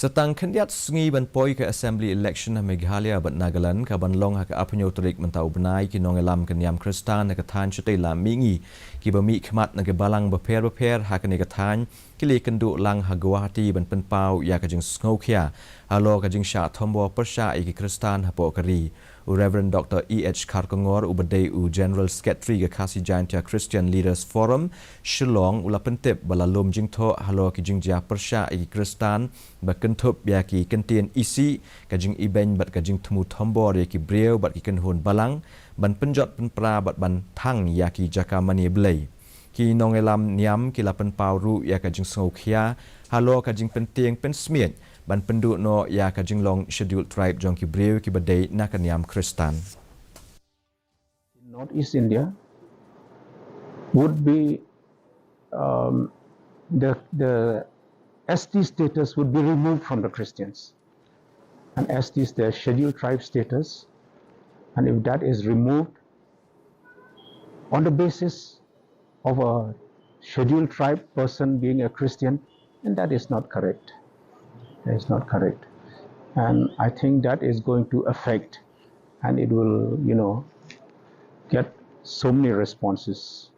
Setang kandidat sungi ban poi ke Assembly election Meghalaya ban Nagaland ka ban long ha ka apnyo trik mentau benai ki Nongialam ke Niam Kristan ka Thaiñ Shatei la Mihngi ki bami khmat na ke balang beper ha ka ne ka Thaiñ ki le kendu lang ha Guwahati ban Pynpaw ya ka Jingsngewkhia Halor ka Jingshah Thombor persya ki Kristan ha po kari Reverend Dr. E.H. Karkongor ubadai General Secretary ke KHASI Giant Christian Leaders Forum Shillong ula pentip balalum jingtho Halor ki Jingshah persya ki Kristan kentup ya ki kentien isi kajing iben bat kajing temu Thombor ya ki breu bat ki kenhun balang ban penjot penpra bat ban thang ya ki jaka mani blai ki Nongialam Niam ki la Pynpaw ru ya ka Jingsngewkhia Halor kajing penting pen smiet ban penduk no ya kajing long scheduled tribe jong ki breu ki badai na ka Niam Kristan. Northeast India would be the ST status would be removed from the Christians, and ST is their scheduled tribe status, and if that is removed on the basis of a scheduled tribe person being a Christian, then that is not correct. That is not correct, and I think that is going to affect, and it will, get so many responses.